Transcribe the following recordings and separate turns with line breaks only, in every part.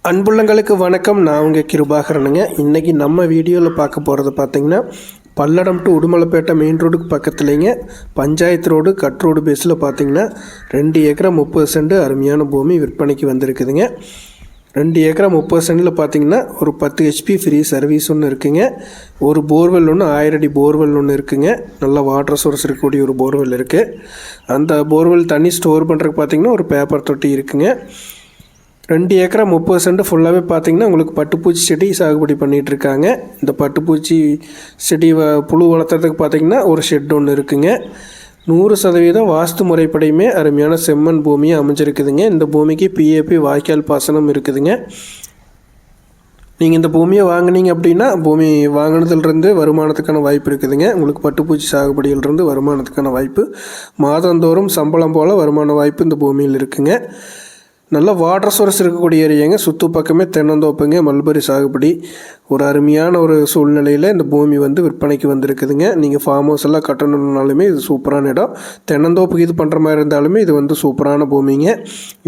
அன்புள்ளங்களுக்கு வணக்கம். நான் உங்கள் கிருபாகரனுங்க. இன்றைக்கி நம்ம வீடியோவில் பார்க்க போகிறது பார்த்திங்கன்னா பல்லடம் டு உடுமலைப்பேட்டை மெயின் ரோடுக்கு பக்கத்துலேங்க பஞ்சாயத்து ரோடு கட் ரோடு பேஸில் பார்த்திங்கன்னா 2 ஏக்கரா 30 சென்ட் அருமையான பூமி விற்பனைக்கு வந்திருக்குதுங்க. 2 ஏக்கரா 30 சென்டில் பார்த்திங்கன்னா ஒரு 10 ஹெச்பி ஃப்ரீ சர்வீஸ் ஒன்று இருக்குங்க. ஒரு போர்வெல் ஒன்று 1000 அடி போர்வெல் ஒன்று இருக்குங்க. நல்ல வாட்டர் சோர்ஸ் இருக்கக்கூடிய ஒரு போர்வெல் இருக்குது. அந்த போர்வெல் தண்ணி ஸ்டோர் பண்ணுறதுக்கு பார்த்திங்கன்னா ஒரு பேப்பர் தொட்டி இருக்குங்க. 2 ஏக்கரா 30 சென்ட் ஃபுல்லாகவே பார்த்திங்கன்னா உங்களுக்கு பட்டுப்பூச்சி செடி சாகுபடி பண்ணிகிட்ருக்காங்க. இந்த பட்டுப்பூச்சி செடி புழு வளர்த்துறதுக்கு பார்த்திங்கன்னா ஒரு ஷெட் ஒன்று இருக்குங்க. 100% வாஸ்து முறைப்படியுமே அருமையான செம்மண் பூமியை அமைஞ்சிருக்குதுங்க. இந்த பூமிக்கு பிஏபி வாய்க்கால் பாசனம் இருக்குதுங்க. நீங்கள் இந்த பூமியை வாங்கினீங்க அப்படின்னா பூமி வாங்கினதுலேருந்து வருமானத்துக்கான வாய்ப்பு இருக்குதுங்க. உங்களுக்கு பட்டுப்பூச்சி சாகுபடியிலிருந்து வருமானத்துக்கான வாய்ப்பு, மாதந்தோறும் சம்பளம் போல் வருமான வாய்ப்பு இந்த பூமியில் இருக்குங்க. நல்ல வாட்டர் சோர்ஸ் இருக்கக்கூடிய ஏரியாங்க. சுற்று பக்கமே தென்னந்தோப்புங்க, மல்பரி சாகுபடி. ஒரு அருமையான ஒரு சூழ்நிலையில் இந்த பூமி விற்பனைக்கு வந்திருக்குதுங்க. நீங்கள் ஃபார்ம் ஹவுஸ் எல்லாம் கட்டணுன்னாலுமே இது சூப்பரான இடம். தென்னந்தோப்புக்கு இது பண்ணுற மாதிரி இருந்தாலுமே இது சூப்பரான பூமிங்க.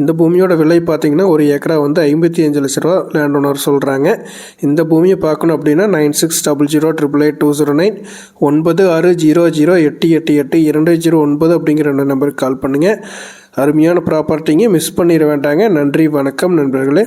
இந்த பூமியோட விலை பார்த்திங்கன்னா ஒரு ஏக்கரா 55 லட்ச ரூபா லேண்ட் ஓனர் சொல்கிறாங்க. இந்த பூமியை பார்க்கணும் அப்படின்னா 9600888209 9600888209 அப்படிங்கிற 2 நம்பருக்கு கால் பண்ணுங்கள். அருமையான ப்ராப்பர்ட்டிங்க, மிஸ் பண்ணிட வேண்டாங்க. நன்றி, வணக்கம் நண்பர்களே.